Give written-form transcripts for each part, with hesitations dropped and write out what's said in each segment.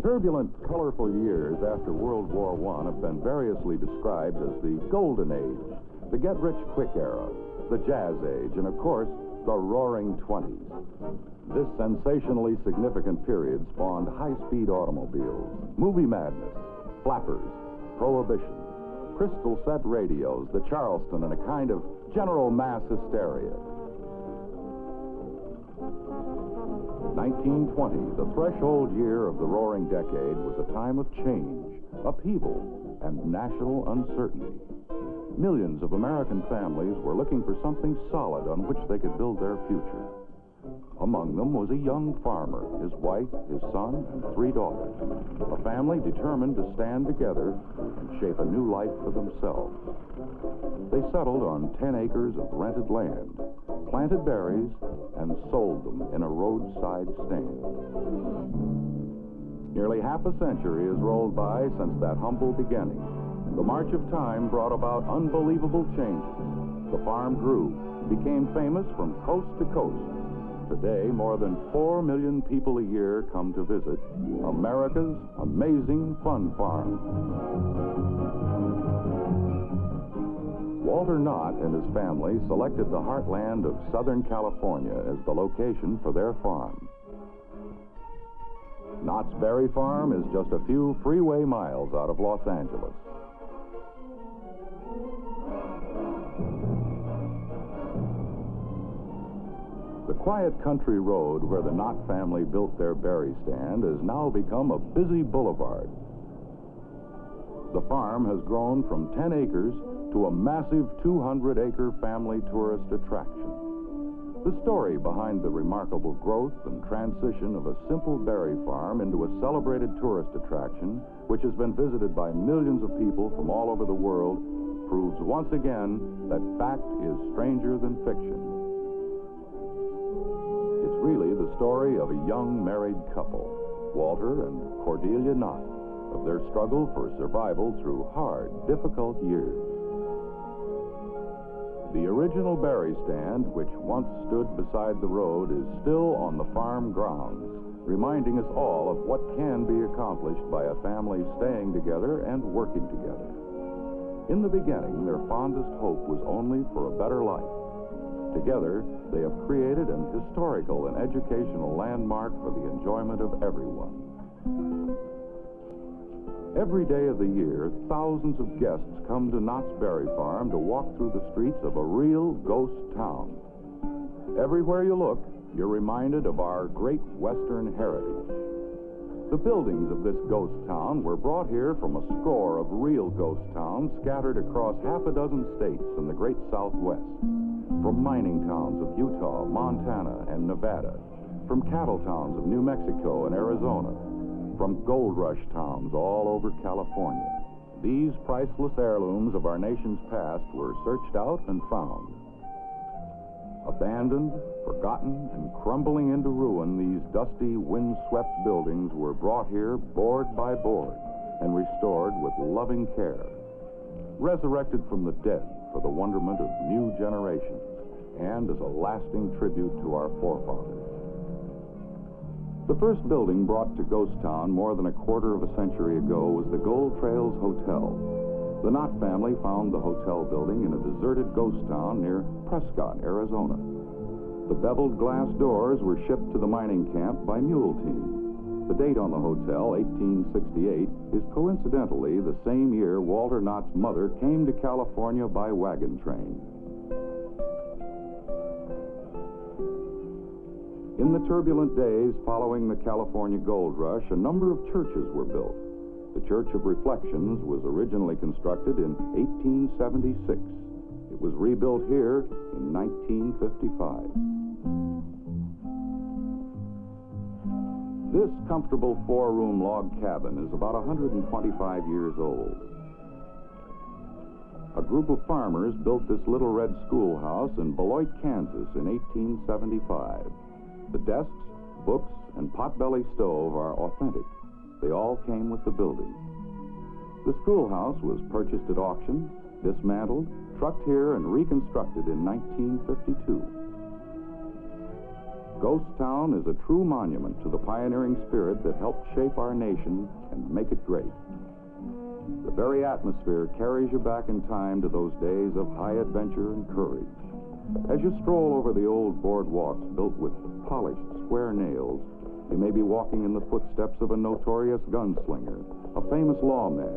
turbulent, colorful years after World War I have been variously described as the Golden Age, the get-rich-quick era, the Jazz Age, and, of course, the Roaring '20s. This sensationally significant period spawned high-speed automobiles, movie madness, flappers, prohibition, crystal-set radios, the Charleston, and a kind of general mass hysteria. 1920, the threshold year of the Roaring Decade, was a time of change, upheaval, and national uncertainty. Millions of American families were looking for something solid on which they could build their future. Among them was a young farmer, his wife, his son, and 3 daughters. A family determined to stand together and shape a new life for themselves. They settled on 10 acres of rented land, planted berries, and sold them in a roadside stand. Nearly half a century has rolled by since that humble beginning. The march of time brought about unbelievable changes. The farm grew, became famous from coast to coast. Today, more than 4 million people a year come to visit America's amazing fun farm. Walter Knott and his family selected the heartland of Southern California as the location for their farm. Knott's Berry Farm is just a few freeway miles out of Los Angeles. The quiet country road where the Knott family built their berry stand has now become a busy boulevard. The farm has grown from 10 acres to a massive 200-acre family tourist attraction. The story behind the remarkable growth and transition of a simple berry farm into a celebrated tourist attraction, which has been visited by millions of people from all over the world, proves once again that fact is stranger than fiction. It's really the story of a young married couple, Walter and Cordelia Knott, of their struggle for survival through hard, difficult years. The original berry stand, which once stood beside the road, is still on the farm grounds, reminding us all of what can be accomplished by a family staying together and working together. In the beginning, their fondest hope was only for a better life. Together, they have created an historical and educational landmark for the enjoyment of everyone. Every day of the year, thousands of guests come to Knott's Berry Farm to walk through the streets of a real ghost town. Everywhere you look, you're reminded of our great Western heritage. The buildings of this ghost town were brought here from a score of real ghost towns scattered across half a dozen states in the great Southwest. From mining towns of Utah, Montana, and Nevada, from cattle towns of New Mexico and Arizona, from gold rush towns all over California. These priceless heirlooms of our nation's past were searched out and found. Abandoned, forgotten, and crumbling into ruin, these dusty, wind-swept buildings were brought here board by board and restored with loving care, resurrected from the dead for the wonderment of new generations, and as a lasting tribute to our forefathers. The first building brought to Ghost Town more than a quarter of a century ago was the Gold Trails Hotel. The Knott family found the hotel building in a deserted ghost town near Prescott, Arizona. The beveled glass doors were shipped to the mining camp by mule team. The date on the hotel, 1868, is coincidentally the same year Walter Knott's mother came to California by wagon train. In the turbulent days following the California gold rush, a number of churches were built. The Church of Reflections was originally constructed in 1876. It was rebuilt here in 1955. This comfortable 4-room log cabin is about 125 years old. A group of farmers built this little red schoolhouse in Beloit, Kansas in 1875. The desks, books, and potbelly stove are authentic. They all came with the building. The schoolhouse was purchased at auction, dismantled, trucked here, and reconstructed in 1952. Ghost Town is a true monument to the pioneering spirit that helped shape our nation and make it great. The very atmosphere carries you back in time to those days of high adventure and courage. As you stroll over the old boardwalks built with polished square nails, you may be walking in the footsteps of a notorious gunslinger, a famous lawman,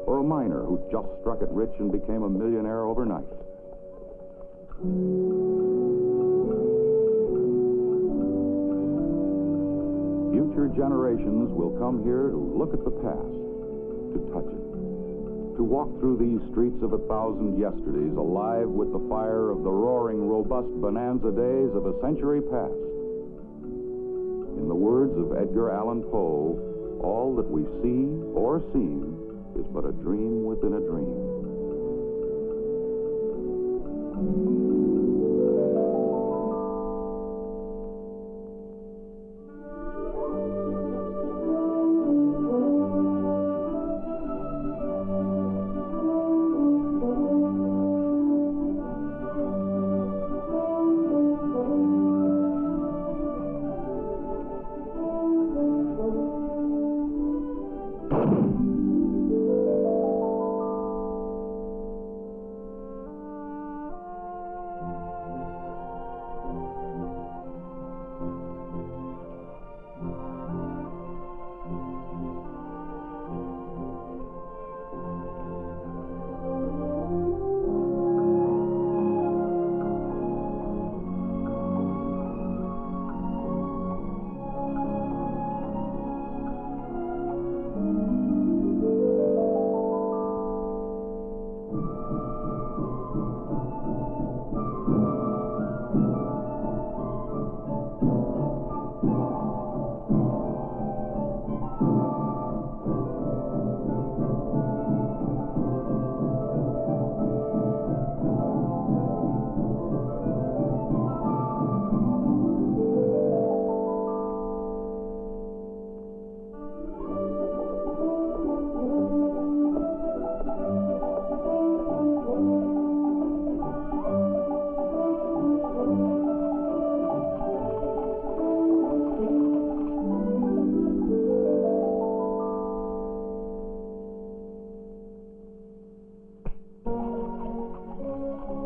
or a miner who just struck it rich and became a millionaire overnight. Future generations will come here to look at the past, to touch it, to walk through these streets of 1,000 yesterdays alive with the fire of the roaring, robust bonanza days of a century past. In the words of Edgar Allan Poe, all that we see or seem is but a dream within a dream.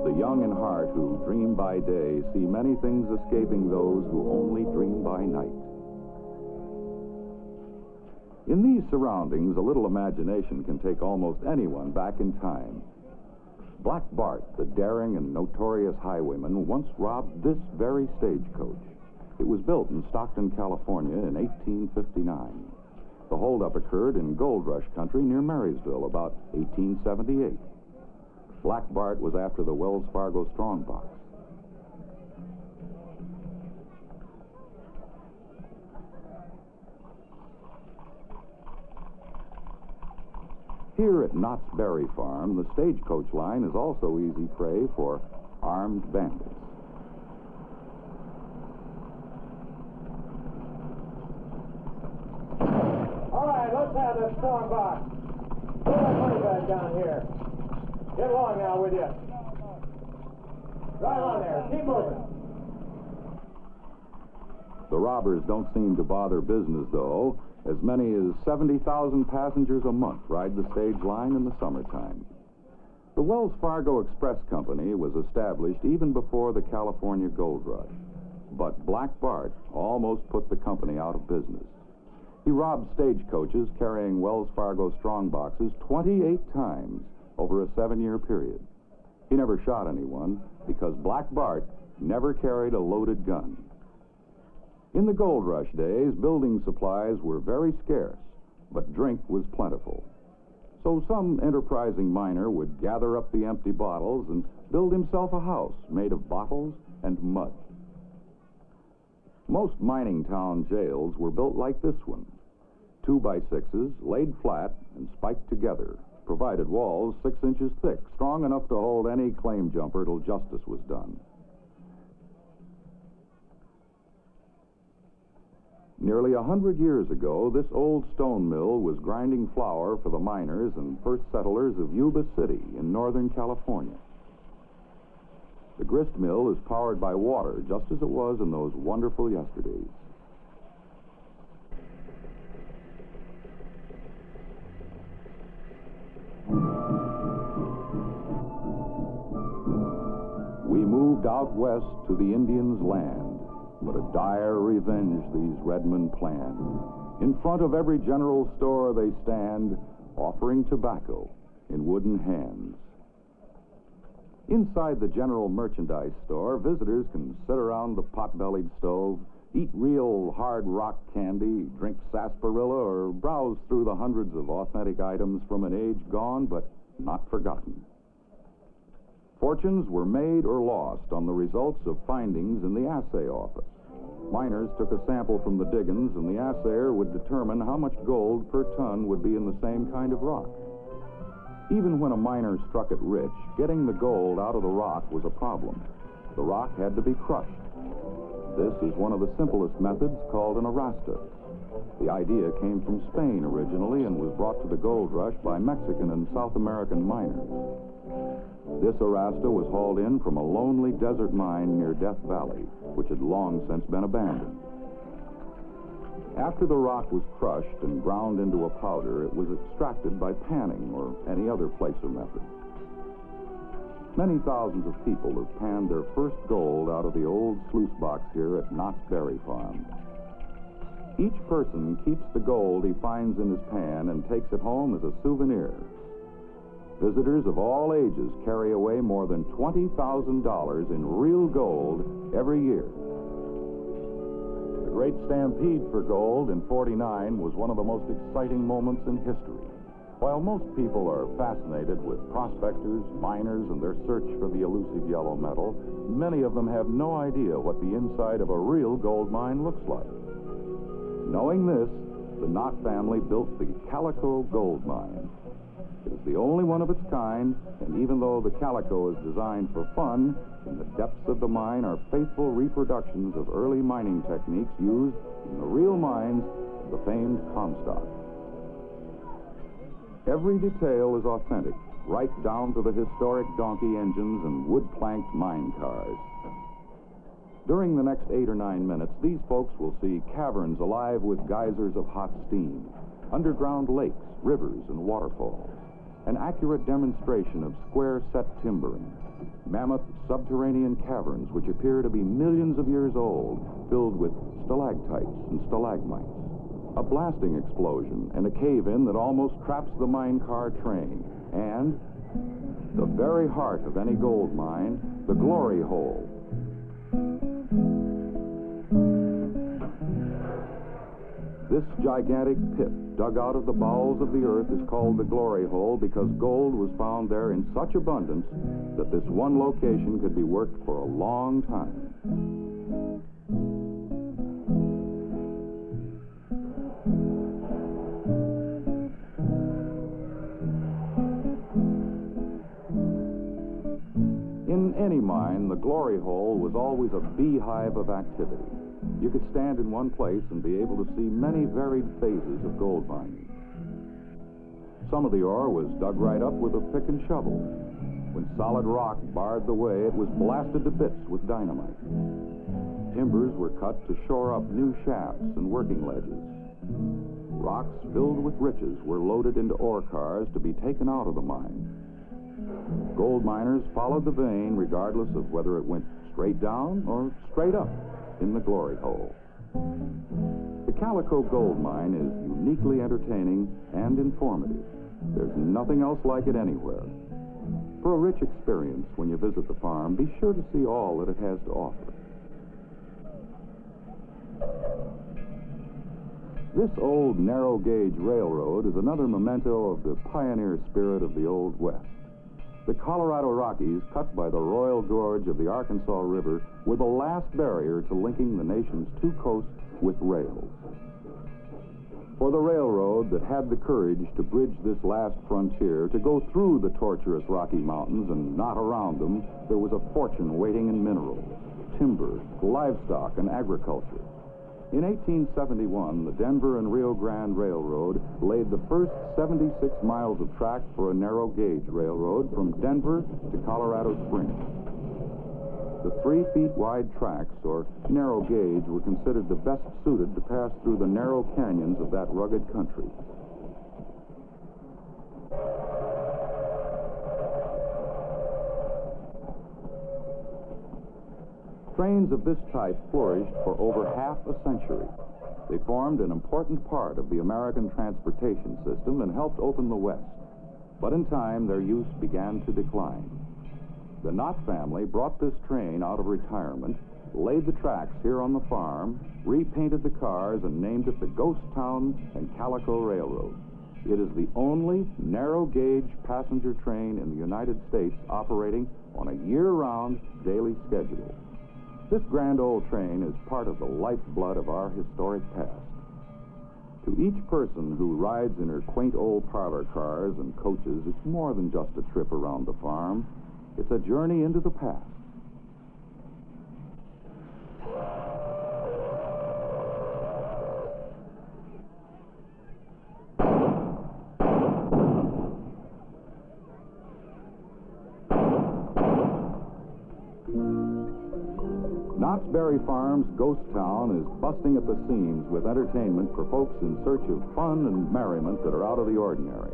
The young in heart who dream by day see many things escaping those who only dream by night. In these surroundings, a little imagination can take almost anyone back in time. Black Bart, the daring and notorious highwayman, once robbed this very stagecoach. It was built in Stockton, California in 1859. The holdup occurred in Gold Rush country near Marysville about 1878. Black Bart was after the Wells Fargo strongbox. Here at Knott's Berry Farm, the stagecoach line is also easy prey for armed bandits. All right, let's have this strongbox. Put that money bag down here. Get along now with you. Right on there. Keep moving. The robbers don't seem to bother business, though. As many as 70,000 passengers a month ride the stage line in the summertime. The Wells Fargo Express Company was established even before the California Gold Rush. But Black Bart almost put the company out of business. He robbed stagecoaches carrying Wells Fargo strongboxes 28 times over a 7-year period. He never shot anyone because Black Bart never carried a loaded gun. In the Gold Rush days, building supplies were very scarce, but drink was plentiful. So some enterprising miner would gather up the empty bottles and build himself a house made of bottles and mud. Most mining town jails were built like this one. 2x6s laid flat and spiked together, provided walls 6 inches thick, strong enough to hold any claim jumper till justice was done. Nearly 100 years ago, this old stone mill was grinding flour for the miners and first settlers of Yuba City in Northern California. The grist mill is powered by water, just as it was in those wonderful yesterdays. We moved out west to the Indians' land, but a dire revenge these redmen planned. In front of every general store they stand, offering tobacco in wooden hands. Inside the general merchandise store, visitors can sit around the pot-bellied stove, eat real hard rock candy, drink sarsaparilla, or browse through the hundreds of authentic items from an age gone but not forgotten. Fortunes were made or lost on the results of findings in the assay office. Miners took a sample from the diggings, and the assayer would determine how much gold per ton would be in the same kind of rock. Even when a miner struck it rich, getting the gold out of the rock was a problem. The rock had to be crushed. This is one of the simplest methods, called an arrasta. The idea came from Spain originally and was brought to the gold rush by Mexican and South American miners. This arrasta was hauled in from a lonely desert mine near Death Valley, which had long since been abandoned. After the rock was crushed and ground into a powder, it was extracted by panning or any other placer method. Many thousands of people have panned their first gold out of the old sluice box here at Knott's Berry Farm. Each person keeps the gold he finds in his pan and takes it home as a souvenir. Visitors of all ages carry away more than $20,000 in real gold every year. The great stampede for gold in '49 was one of the most exciting moments in history. While most people are fascinated with prospectors, miners, and their search for the elusive yellow metal, many of them have no idea what the inside of a real gold mine looks like. Knowing this, the Knott family built the Calico Gold Mine. It is the only one of its kind, and even though the Calico is designed for fun, in the depths of the mine are faithful reproductions of early mining techniques used in the real mines of the famed Comstock. Every detail is authentic, right down to the historic donkey engines and wood-planked mine cars. During the next 8 or 9 minutes, these folks will see caverns alive with geysers of hot steam, underground lakes, rivers, and waterfalls, an accurate demonstration of square-set timbering, mammoth subterranean caverns which appear to be millions of years old, filled with stalactites and stalagmites, a blasting explosion and a cave-in that almost traps the mine car train, and the very heart of any gold mine, the glory hole. This gigantic pit dug out of the bowels of the earth is called the glory hole because gold was found there in such abundance that this one location could be worked for a long time. In any mine, the glory hole was always a beehive of activity. You could stand in one place and be able to see many varied phases of gold mining. Some of the ore was dug right up with a pick and shovel. When solid rock barred the way, it was blasted to bits with dynamite. Timbers were cut to shore up new shafts and working ledges. Rocks filled with riches were loaded into ore cars to be taken out of the mine. Gold miners followed the vein regardless of whether it went straight down or straight up in the glory hole. The Calico Gold Mine is uniquely entertaining and informative. There's nothing else like it anywhere. For a rich experience when you visit the farm, be sure to see all that it has to offer. This old narrow-gauge railroad is another memento of the pioneer spirit of the Old West. The Colorado Rockies, cut by the Royal Gorge of the Arkansas River, were the last barrier to linking the nation's two coasts with rails. For the railroad that had the courage to bridge this last frontier, to go through the tortuous Rocky Mountains and not around them, there was a fortune waiting in minerals, timber, livestock, and agriculture. In 1871, the Denver and Rio Grande Railroad laid the first 76 miles of track for a narrow-gauge railroad from Denver to Colorado Springs. The 3 feet wide tracks, or narrow gauge, were considered the best suited to pass through the narrow canyons of that rugged country. Trains of this type flourished for over half a century. They formed an important part of the American transportation system and helped open the West. But in time, their use began to decline. The Knott family brought this train out of retirement, laid the tracks here on the farm, repainted the cars, and named it the Ghost Town and Calico Railroad. It is the only narrow-gauge passenger train in the United States operating on a year-round daily schedule. This grand old train is part of the lifeblood of our historic past. To each person who rides in her quaint old parlor cars and coaches, it's more than just a trip around the farm. It's a journey into the past. Knott's Berry Farm's Ghost Town is busting at the seams with entertainment for folks in search of fun and merriment that are out of the ordinary.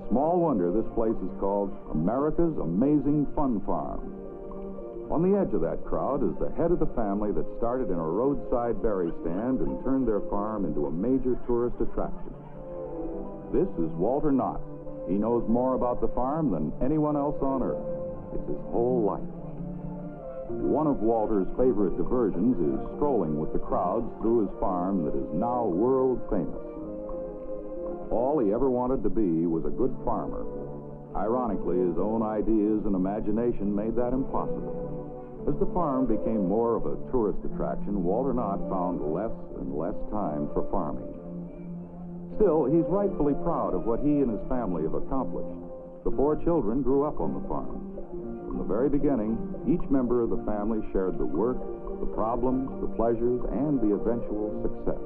Small wonder this place is called America's Amazing Fun Farm. On the edge of that crowd is the head of the family that started in a roadside berry stand and turned their farm into a major tourist attraction. This is Walter Knott. He knows more about the farm than anyone else on earth. It's his whole life. One of Walter's favorite diversions is strolling with the crowds through his farm that is now world famous. All he ever wanted to be was a good farmer. Ironically, his own ideas and imagination made that impossible. As the farm became more of a tourist attraction, Walter Knott found less and less time for farming. Still, he's rightfully proud of what he and his family have accomplished. The 4 children grew up on the farm. From the very beginning, each member of the family shared the work, the problems, the pleasures, and the eventual success.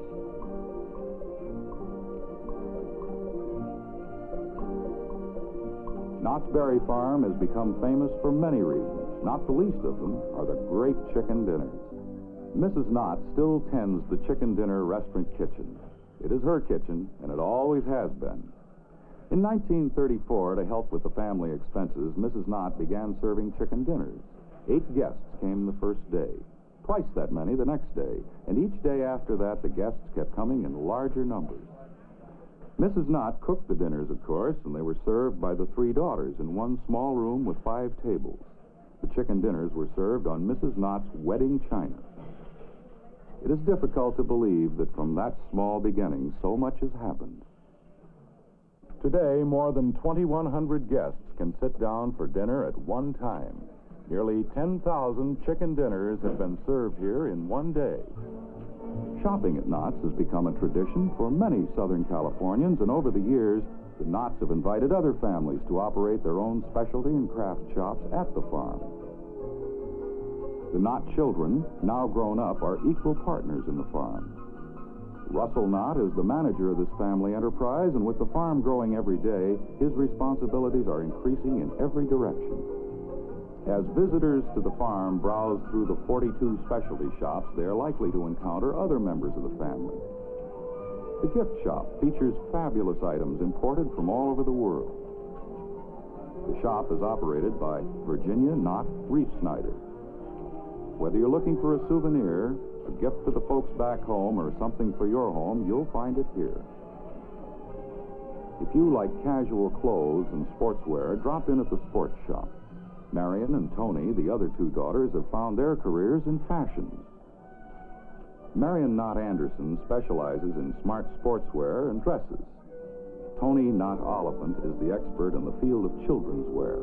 Knott's Berry Farm has become famous for many reasons. Not the least of them are the great chicken dinners. Mrs. Knott still tends the chicken dinner restaurant kitchen. It is her kitchen, and it always has been. In 1934, to help with the family expenses, Mrs. Knott began serving chicken dinners. 8 guests came the first day, twice that many the next day, and each day after that, the guests kept coming in larger numbers. Mrs. Knott cooked the dinners, of course, and they were served by the 3 daughters in one small room with 5 tables. The chicken dinners were served on Mrs. Knott's wedding china. It is difficult to believe that from that small beginning, so much has happened. Today, more than 2,100 guests can sit down for dinner at one time. Nearly 10,000 chicken dinners have been served here in one day. Shopping at Knott's has become a tradition for many Southern Californians, and over the years, the Knotts have invited other families to operate their own specialty and craft shops at the farm. The Knott children, now grown up, are equal partners in the farm. Russell Knott is the manager of this family enterprise, and with the farm growing every day, his responsibilities are increasing in every direction. As visitors to the farm browse through the 42 specialty shops, they are likely to encounter other members of the family. The gift shop features fabulous items imported from all over the world. The shop is operated by Virginia Knott Reef-Snyder. Whether you're looking for a souvenir, a gift for the folks back home, or something for your home, you'll find it here. If you like casual clothes and sportswear, drop in at the sports shop. Marion and Tony, the other 2 daughters, have found their careers in fashions. Marion Knott Anderson specializes in smart sportswear and dresses. Tony Knott Oliphant is the expert in the field of children's wear.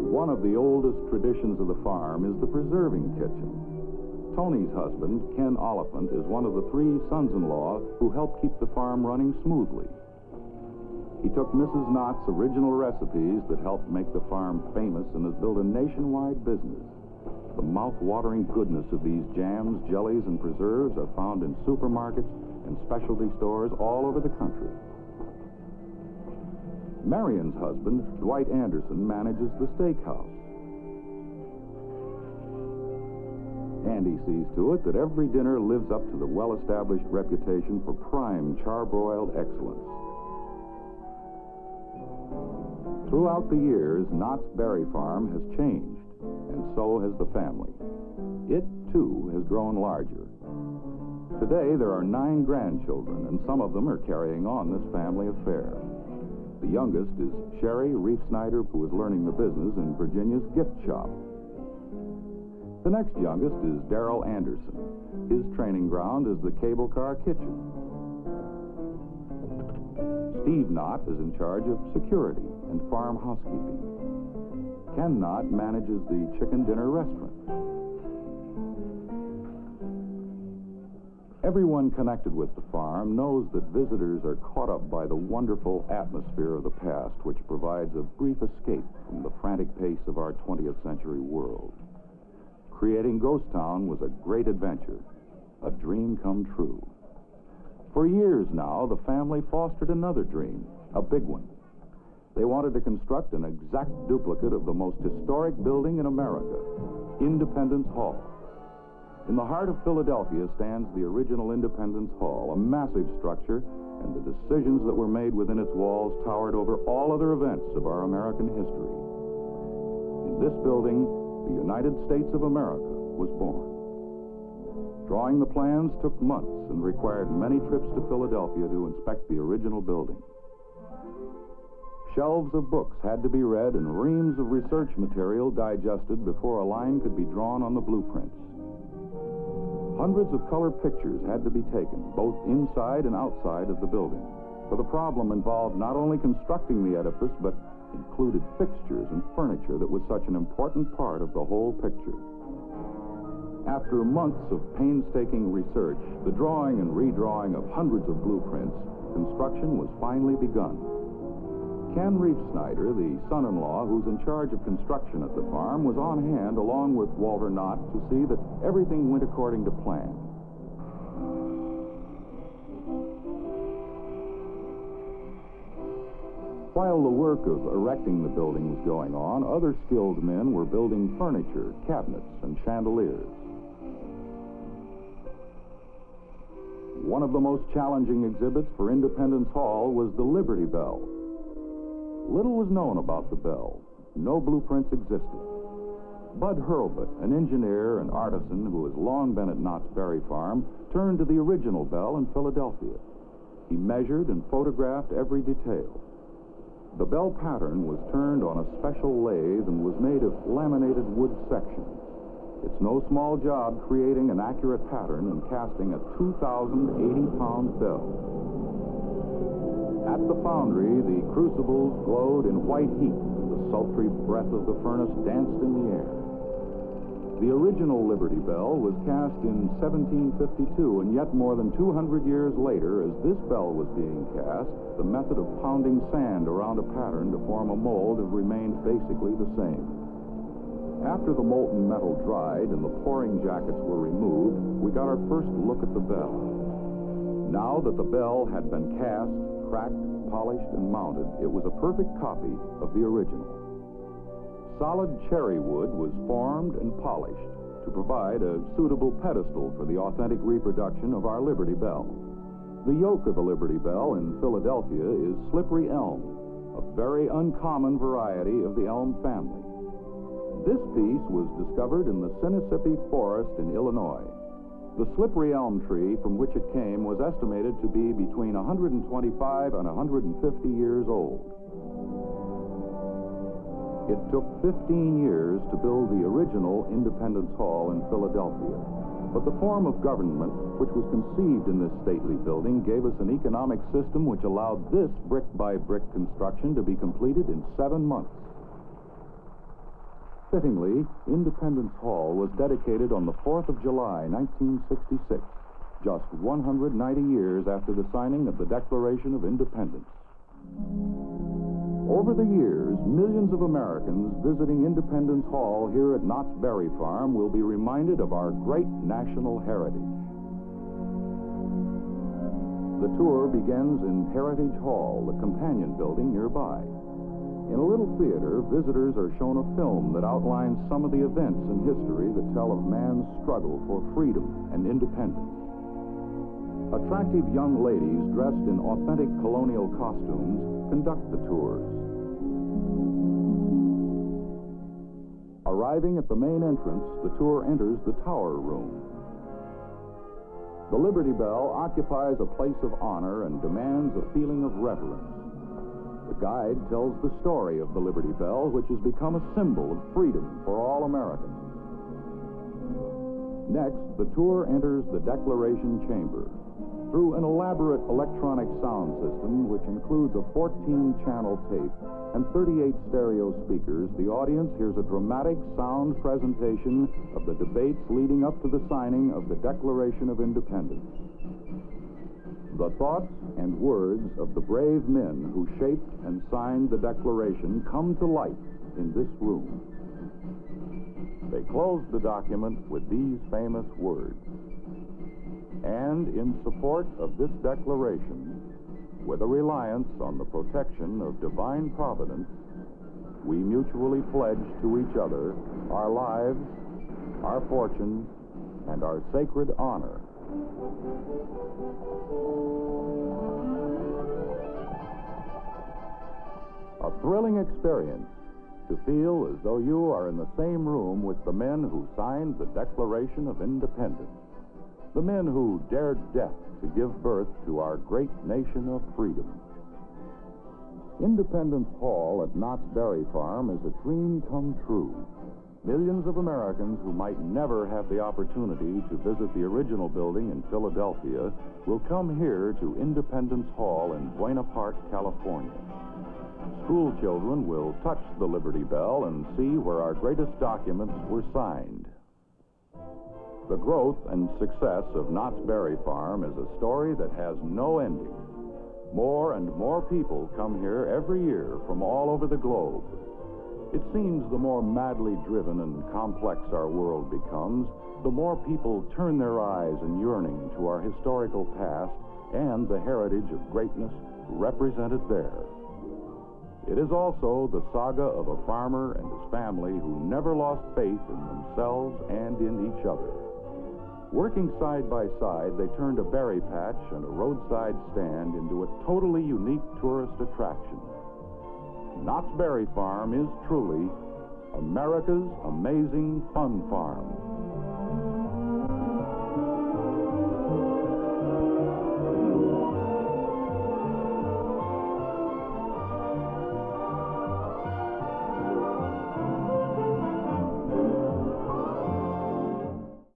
One of the oldest traditions of the farm is the preserving kitchen. Tony's husband, Ken Oliphant, is one of the 3 sons-in-law who help keep the farm running smoothly. He took Mrs. Knott's original recipes that helped make the farm famous and has built a nationwide business. The mouth-watering goodness of these jams, jellies, and preserves are found in supermarkets and specialty stores all over the country. Marion's husband, Dwight Anderson, manages the steakhouse. Andy sees to it that every dinner lives up to the well-established reputation for prime charbroiled excellence. Throughout the years, Knott's Berry Farm has changed, and so has the family. It, too, has grown larger. Today, there are 9 grandchildren, and some of them are carrying on this family affair. The youngest is Sherry Reef Snyder, who is learning the business in Virginia's gift shop. The next youngest is Darrell Anderson. His training ground is the cable car kitchen. Steve Knott is in charge of security and farm housekeeping. Ken Knott manages the chicken dinner restaurant. Everyone connected with the farm knows that visitors are caught up by the wonderful atmosphere of the past, which provides a brief escape from the frantic pace of our 20th century world. Creating Ghost Town was a great adventure, a dream come true. For years now, the family fostered another dream, a big one. They wanted to construct an exact duplicate of the most historic building in America, Independence Hall. In the heart of Philadelphia stands the original Independence Hall, a massive structure, and the decisions that were made within its walls towered over all other events of our American history. In this building, the United States of America was born. Drawing the plans took months and required many trips to Philadelphia to inspect the original building. Shelves of books had to be read and reams of research material digested before a line could be drawn on the blueprints. Hundreds of color pictures had to be taken, both inside and outside of the building, for the problem involved not only constructing the edifice, but included fixtures and furniture that was such an important part of the whole picture. After months of painstaking research, the drawing and redrawing of hundreds of blueprints, construction was finally begun. Ken Reef Snyder, the son-in-law who's in charge of construction at the farm, was on hand along with Walter Knott to see that everything went according to plan. While the work of erecting the building was going on, other skilled men were building furniture, cabinets, and chandeliers. One of the most challenging exhibits for Independence Hall was the Liberty Bell. Little was known about the bell. No blueprints existed. Bud Hurlbut, an engineer and artisan who has long been at Knott's Berry Farm, turned to the original bell in Philadelphia. He measured and photographed every detail. The bell pattern was turned on a special lathe and was made of laminated wood sections. It's no small job creating an accurate pattern and casting a 2,080-pound bell. At the foundry, the crucibles glowed in white heat, and the sultry breath of the furnace danced in the air. The original Liberty Bell was cast in 1752, and yet more than 200 years later, as this bell was being cast, the method of pounding sand around a pattern to form a mold had remained basically the same. After the molten metal dried and the pouring jackets were removed, we got our first look at the bell. Now that the bell had been cast, cracked, polished, and mounted, it was a perfect copy of the original. Solid cherry wood was formed and polished to provide a suitable pedestal for the authentic reproduction of our Liberty Bell. The yoke of the Liberty Bell in Philadelphia is slippery elm, a very uncommon variety of the elm family. This piece was discovered in the Sinisippi Forest in Illinois. The slippery elm tree from which it came was estimated to be between 125 and 150 years old. It took 15 years to build the original Independence Hall in Philadelphia, but the form of government which was conceived in this stately building gave us an economic system which allowed this brick-by-brick construction to be completed in 7 months. Fittingly, Independence Hall was dedicated on the 4th of July, 1966, just 190 years after the signing of the Declaration of Independence. Over the years, millions of Americans visiting Independence Hall here at Knott's Berry Farm will be reminded of our great national heritage. The tour begins in Heritage Hall, the companion building nearby. In a little theater, visitors are shown a film that outlines some of the events in history that tell of man's struggle for freedom and independence. Attractive young ladies dressed in authentic colonial costumes conduct the tours. Arriving at the main entrance, the tour enters the tower room. The Liberty Bell occupies a place of honor and demands a feeling of reverence. The guide tells the story of the Liberty Bell, which has become a symbol of freedom for all Americans. Next, the tour enters the Declaration Chamber. Through an elaborate electronic sound system, which includes a 14-channel tape and 38 stereo speakers, the audience hears a dramatic sound presentation of the debates leading up to the signing of the Declaration of Independence. The thoughts and words of the brave men who shaped and signed the Declaration come to life in this room. They close the document with these famous words. And in support of this declaration, with a reliance on the protection of divine providence, we mutually pledge to each other our lives, our fortune, and our sacred honor. A thrilling experience to feel as though you are in the same room with the men who signed the Declaration of Independence. The men who dared death to give birth to our great nation of freedom. Independence Hall at Knott's Berry Farm is a dream come true. Millions of Americans who might never have the opportunity to visit the original building in Philadelphia will come here to Independence Hall in Buena Park, California. School children will touch the Liberty Bell and see where our greatest documents were signed. The growth and success of Knott's Berry Farm is a story that has no ending. More and more people come here every year from all over the globe. It seems the more madly driven and complex our world becomes, the more people turn their eyes in yearning to our historical past and the heritage of greatness represented there. It is also the saga of a farmer and his family who never lost faith in themselves and in each other. Working side by side, they turned a berry patch and a roadside stand into a totally unique tourist attraction. Knott's Berry Farm is truly America's amazing fun farm.